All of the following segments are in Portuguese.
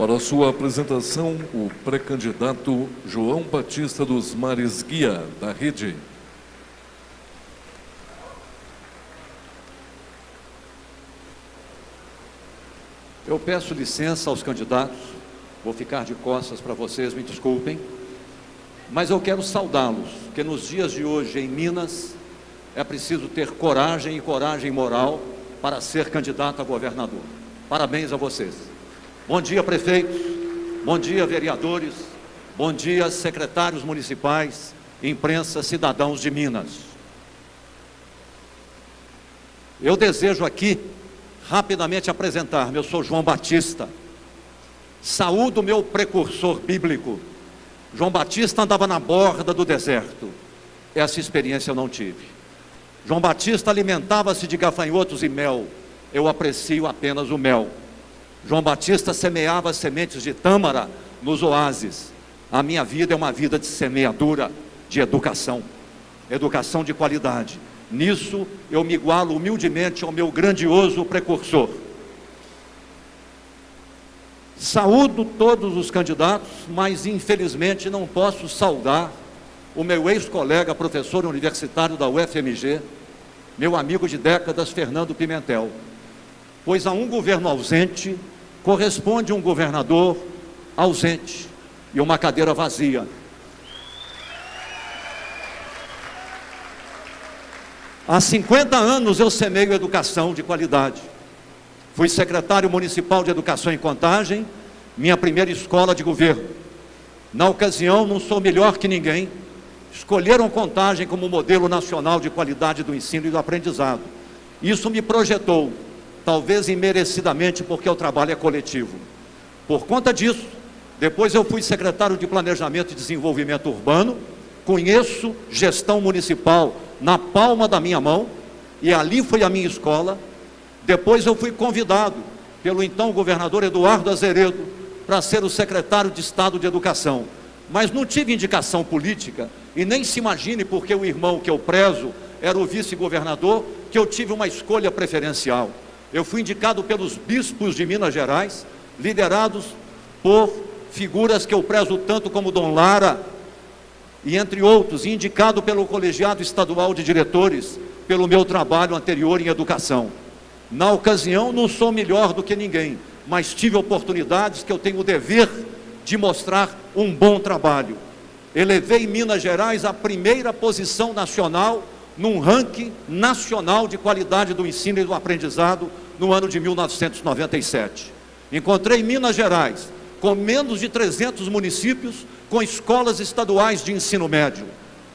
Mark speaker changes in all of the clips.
Speaker 1: Para sua apresentação, o pré-candidato João Batista dos Mares Guia, da Rede.
Speaker 2: Eu peço licença aos candidatos, vou ficar de costas para vocês, me desculpem, mas eu quero saudá-los, porque nos dias de hoje em Minas é preciso ter coragem e coragem moral para ser candidato a governador. Parabéns a vocês. Bom dia, prefeitos, bom dia, vereadores, bom dia, secretários municipais, imprensa, cidadãos de Minas. Eu desejo aqui rapidamente apresentar-me. Eu sou João Batista, saúdo meu precursor bíblico. João Batista andava na borda do deserto, essa experiência eu não tive. João Batista alimentava-se de gafanhotos e mel, eu aprecio apenas o mel. João Batista semeava sementes de tâmara nos oásis. A minha vida é uma vida de semeadura, de educação, educação de qualidade. Nisso eu me igualo humildemente ao meu grandioso precursor. Saúdo todos os candidatos, mas infelizmente não posso saudar o meu ex-colega, professor universitário da UFMG, meu amigo de décadas, Fernando Pimentel. Pois a um governo ausente corresponde um governador ausente e uma cadeira vazia. Há 50 anos eu semeio educação de qualidade. Fui secretário municipal de educação em Contagem, minha primeira escola de governo. Na ocasião, não sou melhor que ninguém. Escolheram Contagem como modelo nacional de qualidade do ensino e do aprendizado. Isso me projetou, talvez imerecidamente, porque o trabalho é coletivo. Por conta disso, depois eu fui secretário de Planejamento e Desenvolvimento Urbano, conheço gestão municipal na palma da minha mão, e ali foi a minha escola. Depois eu fui convidado pelo então governador Eduardo Azeredo para ser o secretário de Estado de Educação, mas não tive indicação política, e nem se imagine, porque o irmão que eu prezo era o vice-governador, que eu tive uma escolha preferencial. Eu fui indicado pelos bispos de Minas Gerais, liderados por figuras que eu prezo tanto como Dom Lara, e entre outros, indicado pelo colegiado estadual de diretores, pelo meu trabalho anterior em educação. Na ocasião, não sou melhor do que ninguém, mas tive oportunidades que eu tenho o dever de mostrar um bom trabalho. Elevei Minas Gerais à primeira posição nacional, num ranking nacional de qualidade do ensino e do aprendizado, no ano de 1997. Encontrei Minas Gerais com menos de 300 municípios, com escolas estaduais de ensino médio.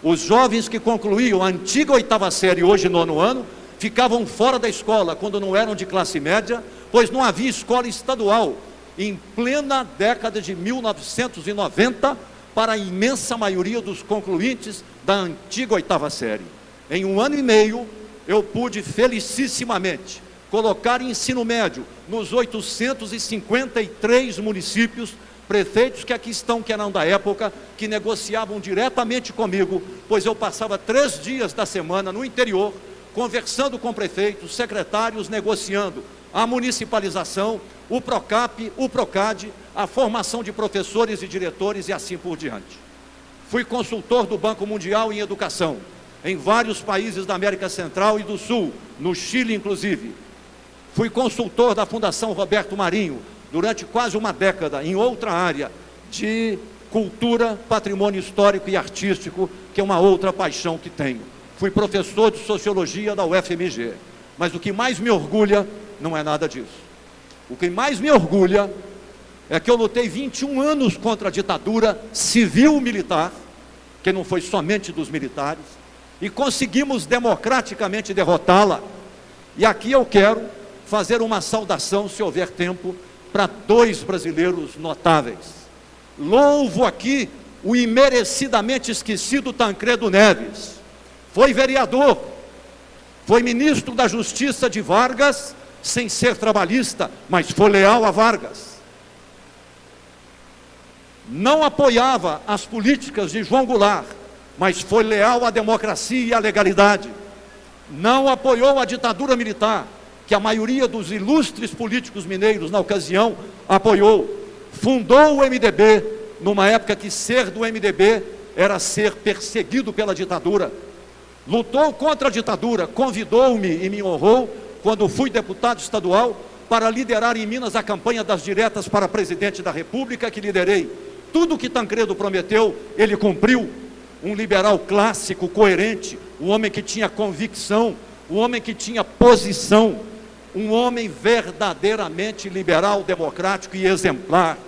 Speaker 2: Os jovens que concluíam a antiga 8ª série, hoje 9º ano, ficavam fora da escola quando não eram de classe média, pois não havia escola estadual, em plena década de 1990, para a imensa maioria dos concluintes da antiga 8ª série. Em 1 ano e meio, eu pude felicissimamente colocar ensino médio nos 853 municípios, prefeitos que aqui estão, que eram da época, que negociavam diretamente comigo, pois eu passava 3 dias da semana no interior, conversando com prefeitos, secretários, negociando a municipalização, o PROCAP, o PROCAD, a formação de professores e diretores e assim por diante. Fui consultor do Banco Mundial em educação, em vários países da América Central e do Sul, no Chile inclusive. Fui consultor da Fundação Roberto Marinho, durante quase uma década, em outra área de cultura, patrimônio histórico e artístico, que é uma outra paixão que tenho. Fui professor de Sociologia da UFMG, mas o que mais me orgulha não é nada disso. O que mais me orgulha é que eu lutei 21 anos contra a ditadura civil-militar, que não foi somente dos militares, e conseguimos democraticamente derrotá-la. E aqui eu quero fazer uma saudação, se houver tempo, para 2 brasileiros notáveis. Louvo aqui o imerecidamente esquecido Tancredo Neves. Foi vereador, foi ministro da Justiça de Vargas, sem ser trabalhista, mas foi leal a Vargas. Não apoiava as políticas de João Goulart, mas foi leal à democracia e à legalidade. Não apoiou a ditadura militar, que a maioria dos ilustres políticos mineiros na ocasião apoiou. fundou o MDB, numa época que ser do MDB era ser perseguido pela ditadura. Lutou contra a ditadura, convidou-me e me honrou, quando fui deputado estadual, para liderar em Minas a campanha das diretas para presidente da República, que liderei. Tudo o que Tancredo prometeu, ele cumpriu. Um liberal clássico, coerente, um homem que tinha convicção, um homem que tinha posição, um homem verdadeiramente liberal, democrático e exemplar.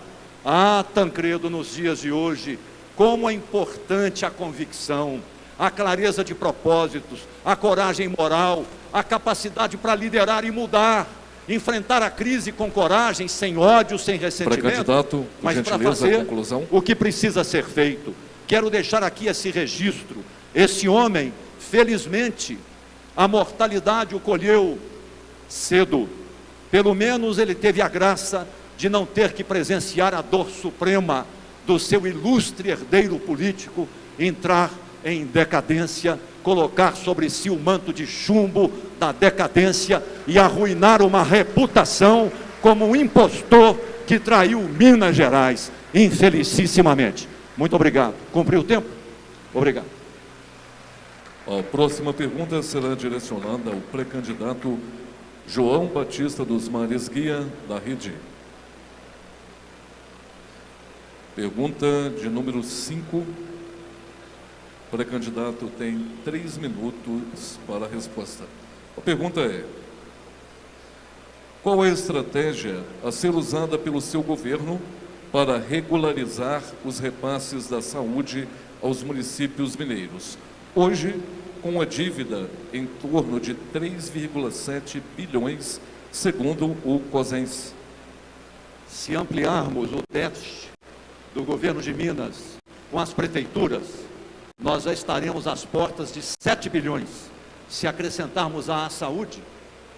Speaker 2: Ah, Tancredo, nos dias de hoje, como é importante a convicção, a clareza de propósitos, a coragem moral, a capacidade para liderar e mudar, enfrentar a crise com coragem, sem ódio, sem ressentimento,
Speaker 1: Pré-candidato, por
Speaker 2: mas para
Speaker 1: gentileza,
Speaker 2: fazer
Speaker 1: conclusão.
Speaker 2: o que precisa ser feito. Quero deixar aqui esse registro. Esse homem, felizmente, a mortalidade o colheu cedo. Pelo menos ele teve a graça de não ter que presenciar a dor suprema do seu ilustre herdeiro político entrar em decadência, colocar sobre si o manto de chumbo da decadência e arruinar uma reputação como um impostor que traiu Minas Gerais, infelicissimamente. Muito obrigado. Cumpriu o tempo? Obrigado.
Speaker 1: A próxima pergunta será direcionada ao pré-candidato João Batista dos Mares Guia, da Rede. Pergunta de número 5. O pré-candidato tem 3 minutos para a resposta. A pergunta é: qual é a estratégia a ser usada pelo seu governo para regularizar os repasses da saúde aos municípios mineiros? Hoje, com a dívida em torno de 3,7 bilhões, segundo o COSENS.
Speaker 2: Se ampliarmos o déficit do governo de Minas com as prefeituras, nós já estaremos às portas de 7 bilhões. Se acrescentarmos à saúde,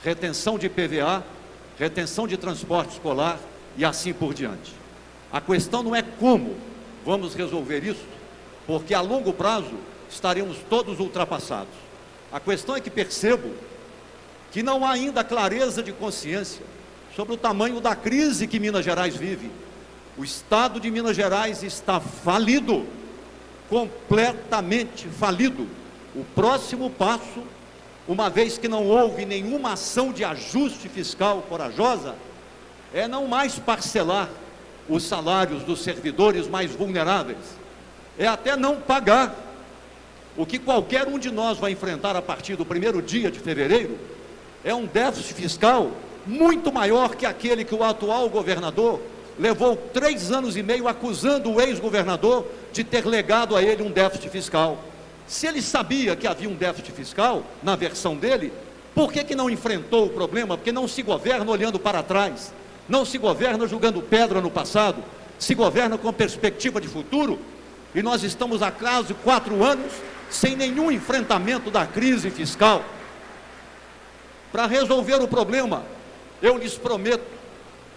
Speaker 2: retenção de IPVA, retenção de transporte escolar e assim por diante. A questão não é como vamos resolver isso, porque a longo prazo estaremos todos ultrapassados. A questão é que percebo que não há ainda clareza de consciência sobre o tamanho da crise que Minas Gerais vive. O Estado de Minas Gerais está falido, completamente falido. O próximo passo, uma vez que não houve nenhuma ação de ajuste fiscal corajosa, é não mais parcelar os salários dos servidores mais vulneráveis, é até não pagar. O que qualquer um de nós vai enfrentar a partir do primeiro dia de fevereiro é um déficit fiscal muito maior que aquele que o atual governador levou 3 anos e meio acusando o ex-governador de ter legado a ele um déficit fiscal. Se ele sabia que havia um déficit fiscal, na versão dele, por que não enfrentou o problema? Porque não se governa olhando para trás, não se governa jogando pedra no passado, se governa com perspectiva de futuro, e nós estamos há quase 4 anos sem nenhum enfrentamento da crise fiscal. Para resolver o problema, eu lhes prometo,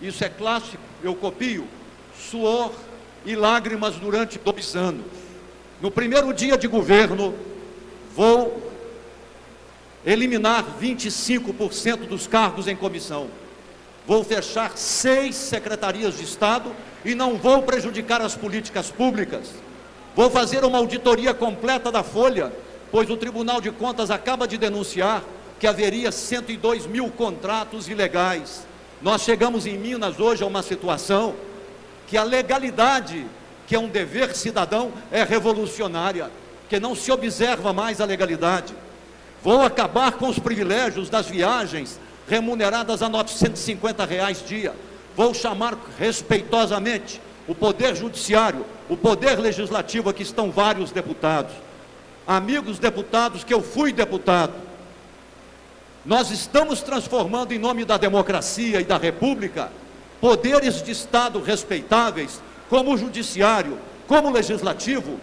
Speaker 2: isso é clássico, eu copio, suor e lágrimas durante 2 anos. No primeiro dia de governo, vou eliminar 25% dos cargos em comissão. Vou fechar 6 secretarias de Estado e não vou prejudicar as políticas públicas. Vou fazer uma auditoria completa da folha, pois o Tribunal de Contas acaba de denunciar que haveria 102 mil contratos ilegais. Nós chegamos em Minas hoje a uma situação que a legalidade, que é um dever cidadão, é revolucionária, que não se observa mais a legalidade. Vou acabar com os privilégios das viagens remuneradas a R$ 950 dia. Vou chamar respeitosamente o Poder Judiciário, o Poder Legislativo, aqui estão vários deputados, amigos deputados, que eu fui deputado. Nós estamos transformando, em nome da democracia e da República, poderes de Estado respeitáveis, como o Judiciário, como o Legislativo,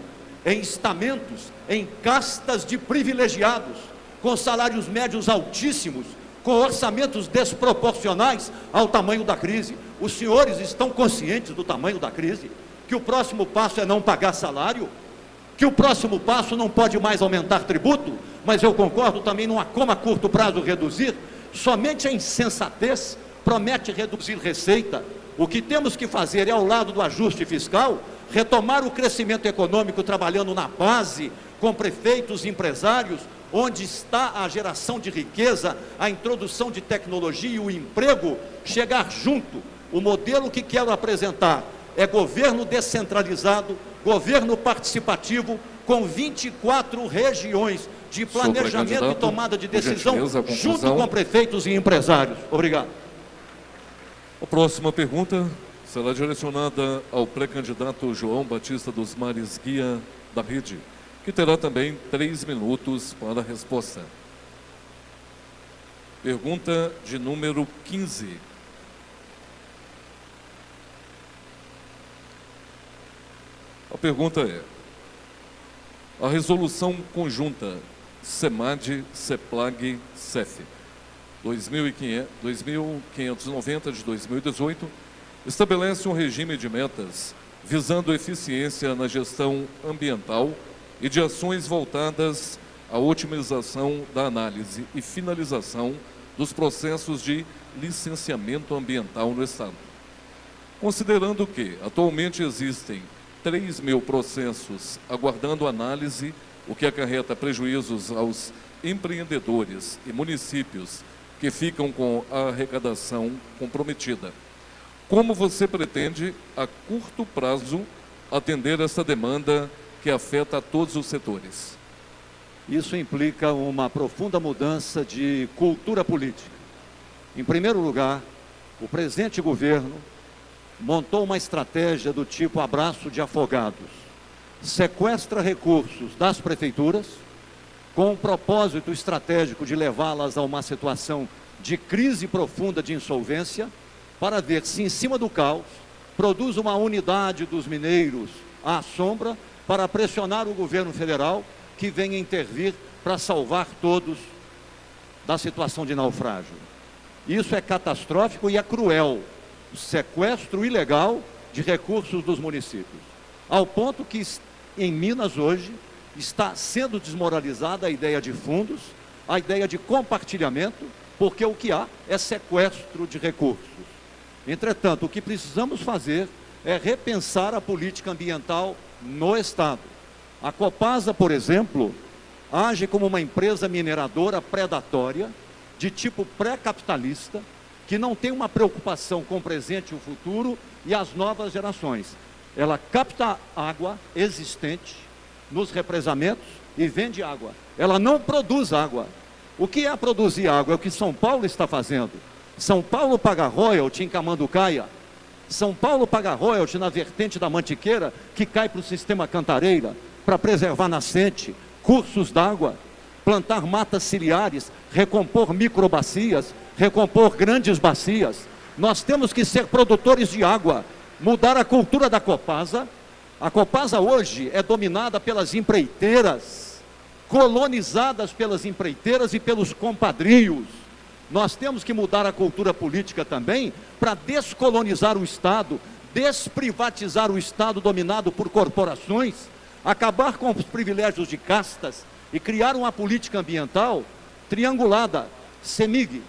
Speaker 2: em estamentos, em castas de privilegiados, com salários médios altíssimos, com orçamentos desproporcionais ao tamanho da crise. Os senhores estão conscientes do tamanho da crise? Que o próximo passo é não pagar salário? Que o próximo passo não pode mais aumentar tributo? Mas eu concordo também, não há como a curto prazo reduzir. Somente a insensatez promete reduzir receita, O que temos que fazer é, ao lado do ajuste fiscal, retomar o crescimento econômico trabalhando na base, com prefeitos e empresários, onde está a geração de riqueza, a introdução de tecnologia e o emprego, chegar junto. O modelo que quero apresentar é governo descentralizado, governo participativo, com 24 regiões de planejamento e tomada de decisão, junto com prefeitos e empresários. Obrigado.
Speaker 1: A próxima pergunta será direcionada ao pré-candidato João Batista dos Mares Guia da Rede, que terá também 3 minutos para a resposta. Pergunta de número 15. A pergunta é: a resolução conjunta SEMAD-CEPLAG-CEF 2590 de 2018 estabelece um regime de metas visando eficiência na gestão ambiental e de ações voltadas à otimização da análise e finalização dos processos de licenciamento ambiental no Estado. Considerando que atualmente existem 3.000 processos aguardando análise, o que acarreta prejuízos aos empreendedores e municípios que ficam com a arrecadação comprometida. Como você pretende, a curto prazo, atender essa demanda que afeta a todos os setores?
Speaker 2: Isso implica uma profunda mudança de cultura política. Em primeiro lugar, o presente governo montou uma estratégia do tipo abraço de afogados. Sequestra recursos das prefeituras, com o propósito estratégico de levá-las a uma situação de crise profunda de insolvência, para ver se, em cima do caos, produz uma unidade dos mineiros à sombra para pressionar o governo federal que venha intervir para salvar todos da situação de naufrágio. Isso é catastrófico e é cruel. O sequestro ilegal de recursos dos municípios. Ao ponto que, em Minas hoje, está sendo desmoralizada a ideia de fundos, a ideia de compartilhamento, porque o que há é sequestro de recursos. Entretanto, o que precisamos fazer é repensar a política ambiental no Estado. A Copasa, por exemplo, age como uma empresa mineradora predatória, de tipo pré-capitalista, que não tem uma preocupação com o presente e o futuro e as novas gerações. Ela capta água existente nos represamentos e vende água. Ela não produz água. O que é produzir água? É o que São Paulo está fazendo. São Paulo paga royalty em Camanducaia. São Paulo paga royalty na vertente da Mantiqueira, que cai para o sistema Cantareira, para preservar nascente, cursos d'água, plantar matas ciliares, recompor microbacias, recompor grandes bacias. Nós temos que ser produtores de água, mudar a cultura da Copasa. A Copasa hoje é dominada pelas empreiteiras, colonizadas pelas empreiteiras e pelos compadrios. Nós temos que mudar a cultura política também para descolonizar o Estado, desprivatizar o Estado dominado por corporações, acabar com os privilégios de castas e criar uma política ambiental triangulada, CEMIG,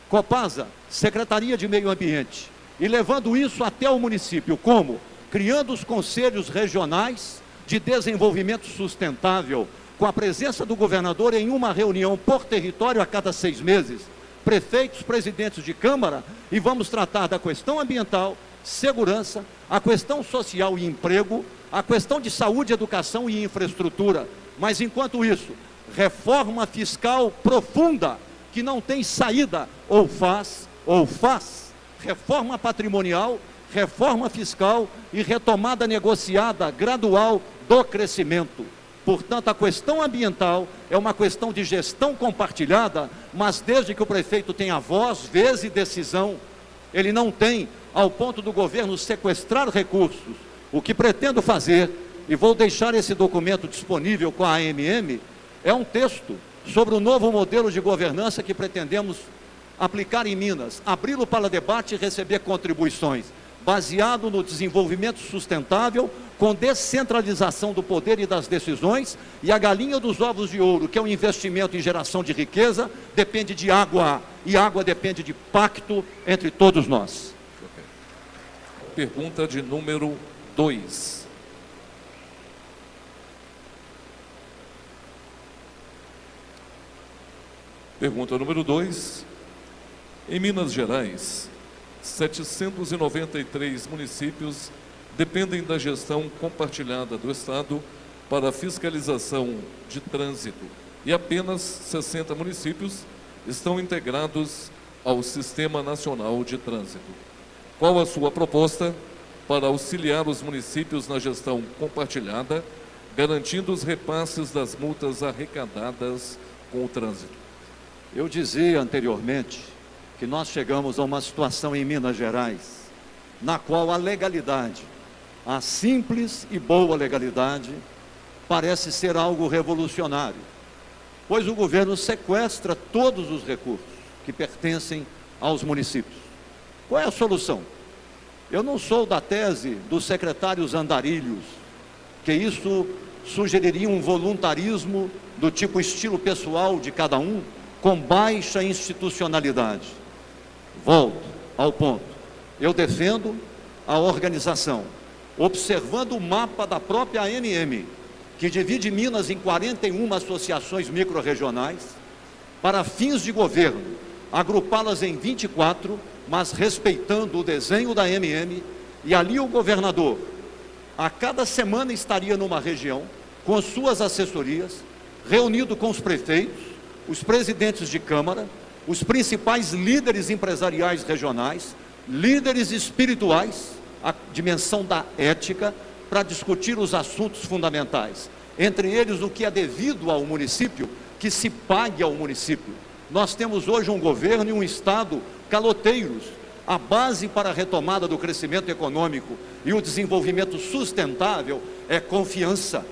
Speaker 2: Copasa, Secretaria de Meio Ambiente, e levando isso até o município. Como? Criando os conselhos regionais de desenvolvimento sustentável, com a presença do governador em uma reunião por território a cada 6 meses, prefeitos, presidentes de Câmara, e vamos tratar da questão ambiental, segurança, a questão social e emprego, a questão de saúde, educação e infraestrutura. Mas, enquanto isso, reforma fiscal profunda, que não tem saída, ou faz, reforma patrimonial, reforma fiscal e retomada negociada gradual do crescimento. Portanto, a questão ambiental é uma questão de gestão compartilhada, mas desde que o prefeito tenha voz, vez e decisão, ele não tem, ao ponto do governo sequestrar recursos. O que pretendo fazer, e vou deixar esse documento disponível com a AMM, é um texto sobre o novo modelo de governança que pretendemos aplicar em Minas, abri-lo para debate e receber contribuições, baseado no desenvolvimento sustentável, com descentralização do poder e das decisões, e a galinha dos ovos de ouro, que é um investimento em geração de riqueza, depende de água, e água depende de pacto entre todos nós.
Speaker 1: pergunta de número 2. Pergunta número 2. Em Minas Gerais, 793 municípios dependem da gestão compartilhada do Estado para fiscalização de trânsito e apenas 60 municípios estão integrados ao Sistema Nacional de Trânsito. Qual a sua proposta para auxiliar os municípios na gestão compartilhada, garantindo os repasses das multas arrecadadas com o trânsito?
Speaker 2: Eu dizia anteriormente que nós chegamos a uma situação em Minas Gerais, na qual a legalidade, a simples e boa legalidade, parece ser algo revolucionário, pois o governo sequestra todos os recursos que pertencem aos municípios. Qual é a solução? Eu não sou da tese dos secretários andarilhos, que isso sugeriria um voluntarismo do tipo estilo pessoal de cada um, com baixa institucionalidade. Volto ao ponto. Eu defendo a organização, observando o mapa da própria ANM, que divide Minas em 41 associações microrregionais, para fins de governo, agrupá-las em 24, mas respeitando o desenho da ANM, e ali o governador, a cada semana estaria numa região, com suas assessorias, reunido com os prefeitos, os presidentes de Câmara, os principais líderes empresariais regionais, líderes espirituais, a dimensão da ética, para discutir os assuntos fundamentais. Entre eles, o que é devido ao município, que se pague ao município. Nós temos hoje um governo e um Estado caloteiros. A base para a retomada do crescimento econômico e o desenvolvimento sustentável é confiança.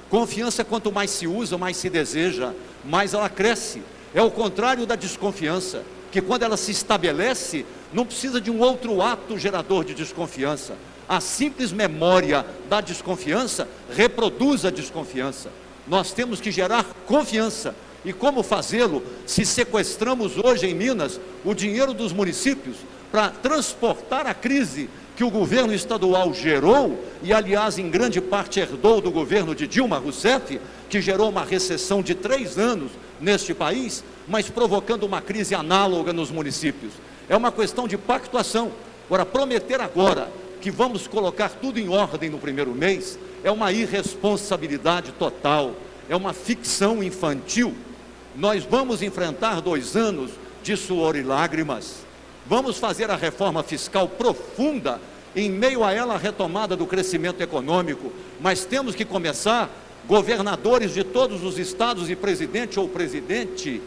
Speaker 2: Confiança, quanto mais se usa, mais se deseja, mais ela cresce. É o contrário da desconfiança, que quando ela se estabelece, não precisa de um outro ato gerador de desconfiança. A simples memória da desconfiança reproduz a desconfiança. Nós temos que gerar confiança. E como fazê-lo se sequestramos hoje em Minas o dinheiro dos municípios para transportar a crise que o governo estadual gerou, e aliás em grande parte herdou do governo de Dilma Rousseff, que gerou uma recessão de 3 anos neste país, mas provocando uma crise análoga nos municípios. É uma questão de pactuação. Agora, prometer agora que vamos colocar tudo em ordem no primeiro mês, é uma irresponsabilidade total, é uma ficção infantil. Nós vamos enfrentar 2 anos de suor e lágrimas, vamos fazer a reforma fiscal profunda, em meio a ela a retomada do crescimento econômico, mas temos que começar, governadores de todos os estados e presidente ou presidente,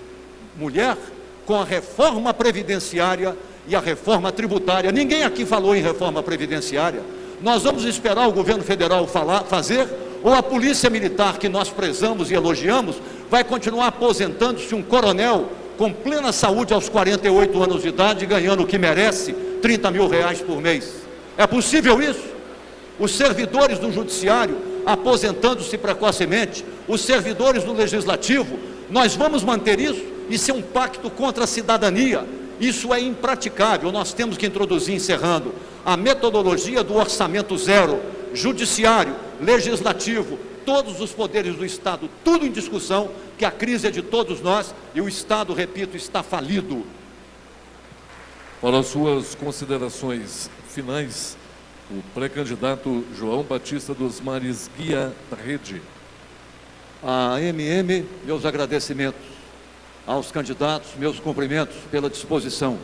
Speaker 2: mulher, com a reforma previdenciária e a reforma tributária. Ninguém aqui falou em reforma previdenciária. Nós vamos esperar o governo federal fazer, ou a polícia militar, que nós prezamos e elogiamos, vai continuar aposentando-se um coronel com plena saúde aos 48 anos de idade, ganhando o que merece, 30 mil reais por mês. É possível isso? Os servidores do judiciário aposentando-se precocemente, os servidores do legislativo. Nós vamos manter isso? Isso é um pacto contra a cidadania. Isso é impraticável. Nós temos que introduzir, encerrando, a metodologia do orçamento zero, judiciário, legislativo, todos os poderes do Estado, tudo em discussão, que a crise é de todos nós e o Estado, repito, está falido.
Speaker 1: Para as suas considerações finais, o pré-candidato João Batista dos Mares, guia da rede.
Speaker 2: A meus agradecimentos aos candidatos, meus cumprimentos pela disposição.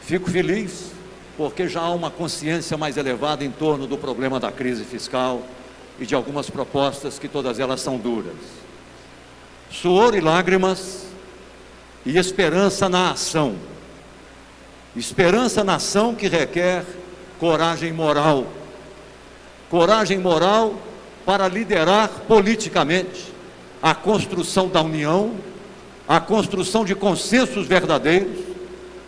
Speaker 2: Fico feliz porque já há uma consciência mais elevada em torno do problema da crise fiscal e de algumas propostas que todas elas são duras. Suor e lágrimas e esperança na ação. Esperança na ação que requer coragem moral. Coragem moral para liderar politicamente a construção da união, a construção de consensos verdadeiros,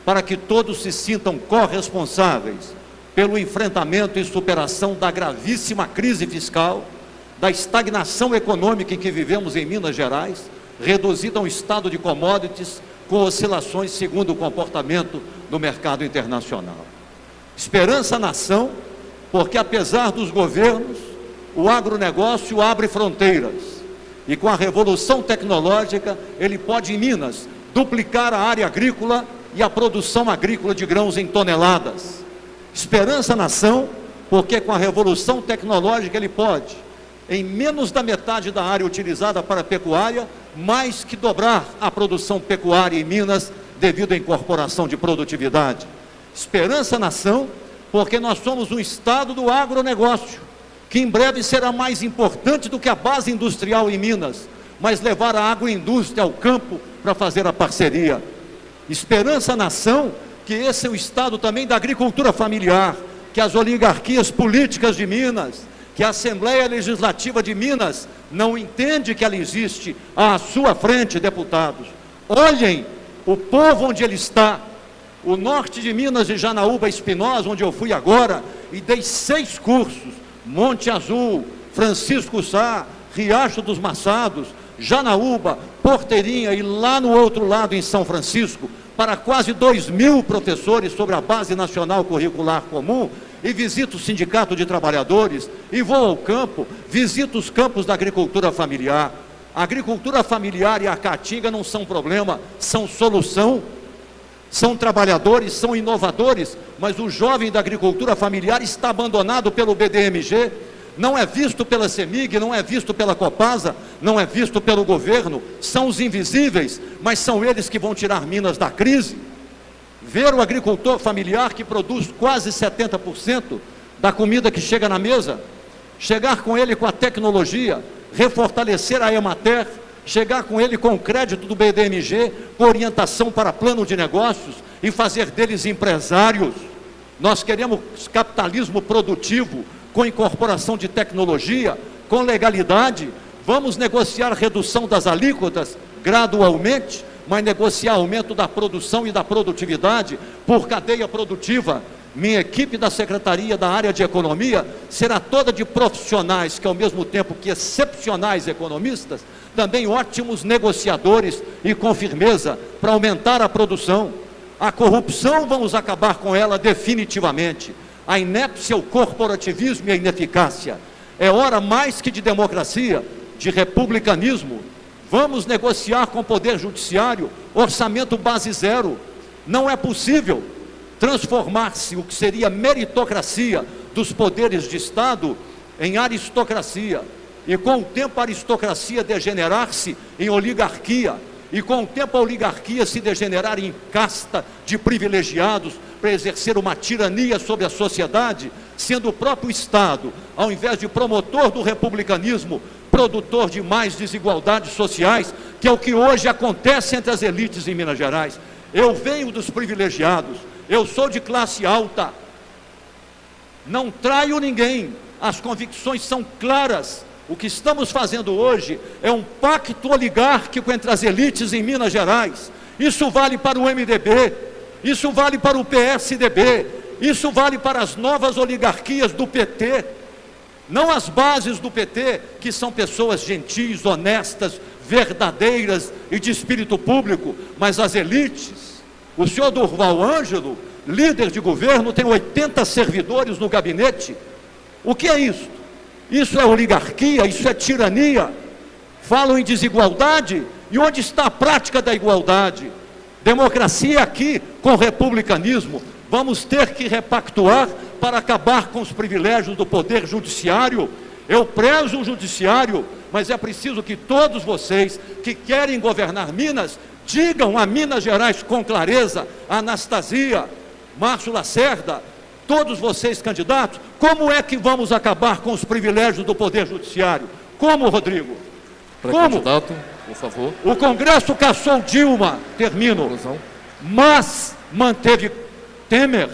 Speaker 2: para que todos se sintam corresponsáveis pelo enfrentamento e superação da gravíssima crise fiscal, da estagnação econômica em que vivemos em Minas Gerais, reduzida a um estado de commodities, com oscilações segundo o comportamento do mercado internacional. Esperança na ação porque apesar dos governos, o agronegócio abre fronteiras, e com a revolução tecnológica, ele pode, em Minas, duplicar a área agrícola e a produção agrícola de grãos em toneladas. Esperança nação, porque com a revolução tecnológica ele pode, em menos da metade da área utilizada para a pecuária, mais que dobrar a produção pecuária em Minas, devido à incorporação de produtividade. Esperança nação, porque nós somos um estado do agronegócio, que em breve será mais importante do que a base industrial em Minas, mas levar a agroindústria ao campo para fazer a parceria. Esperança nação, que esse é o estado também da agricultura familiar, que as oligarquias políticas de Minas, que a Assembleia Legislativa de Minas não entende que ela existe à sua frente, deputados. Olhem o povo onde ele está. O norte de Minas, de Janaúba, Espinosa, onde eu fui agora, e dei 6 cursos, Monte Azul, Francisco Sá, Riacho dos Maçados, Janaúba, Porteirinha e lá no outro lado em São Francisco, para quase 2.000 professores sobre a Base Nacional Curricular Comum, e visito o Sindicato de Trabalhadores, e vou ao campo, visito os campos da agricultura familiar. A agricultura familiar e a caatinga não são problema, são solução. São trabalhadores, são inovadores, mas o jovem da agricultura familiar está abandonado pelo BDMG, não é visto pela CEMIG, não é visto pela Copasa, não é visto pelo governo, são os invisíveis, mas são eles que vão tirar Minas da crise. Ver o agricultor familiar que produz quase 70% da comida que chega na mesa, chegar com ele com a tecnologia, refortalecer a Emater, chegar com ele com o crédito do BDMG, com orientação para plano de negócios e fazer deles empresários. Nós queremos capitalismo produtivo, com incorporação de tecnologia, com legalidade. Vamos negociar redução das alíquotas gradualmente, mas negociar aumento da produção e da produtividade por cadeia produtiva. Minha equipe da Secretaria da área de Economia será toda de profissionais que, ao mesmo tempo que excepcionais economistas, também ótimos negociadores e com firmeza para aumentar a produção. A corrupção, vamos acabar com ela definitivamente. A inépcia, o corporativismo e a ineficácia. É hora mais que de democracia, de republicanismo. Vamos negociar com o Poder Judiciário orçamento base zero. Não é possível transformar-se o que seria meritocracia dos poderes de Estado em aristocracia, e com o tempo a aristocracia degenerar-se em oligarquia, e com o tempo a oligarquia se degenerar em casta de privilegiados para exercer uma tirania sobre a sociedade, sendo o próprio Estado, ao invés de promotor do republicanismo, produtor de mais desigualdades sociais, que é o que hoje acontece entre as elites em Minas Gerais. Eu venho dos privilegiados, eu sou de classe alta, não traio ninguém, as convicções são claras. O que estamos fazendo hoje é um pacto oligárquico entre as elites em Minas Gerais. Isso vale para o MDB, isso vale para o PSDB, isso vale para as novas oligarquias do PT, não as bases do PT, que são pessoas gentis, honestas, verdadeiras e de espírito público, mas as elites. O senhor Durval Ângelo, líder de governo, tem 80 servidores no gabinete. O que é isso? Isso é oligarquia, isso é tirania. Falam em desigualdade, e onde está a prática da igualdade? Democracia aqui com republicanismo. Vamos ter que repactuar para acabar com os privilégios do Poder Judiciário. Eu prezo o Judiciário, mas é preciso que todos vocês que querem governar Minas, digam a Minas Gerais com clareza, a Anastasia, Márcio Lacerda, todos vocês candidatos, como é que vamos acabar com os privilégios do Poder Judiciário? Como, Rodrigo?
Speaker 1: Pré-candidato, por favor.
Speaker 2: O Congresso cassou Dilma, termino, mas manteve Temer,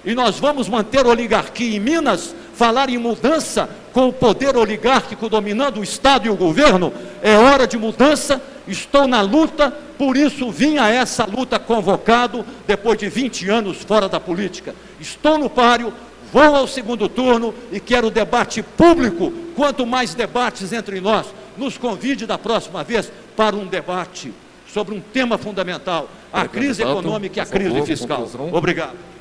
Speaker 2: e nós vamos manter a oligarquia em Minas. Falar em mudança com o poder oligárquico dominando o Estado e o governo, é hora de mudança. Estou na luta, por isso vim a essa luta convocado depois de 20 anos fora da política. Estou no páreo, vou ao segundo turno e quero debate público. Quanto mais debates entre nós, nos convide da próxima vez para um debate sobre um tema fundamental, a crise econômica e a crise fiscal. Obrigado.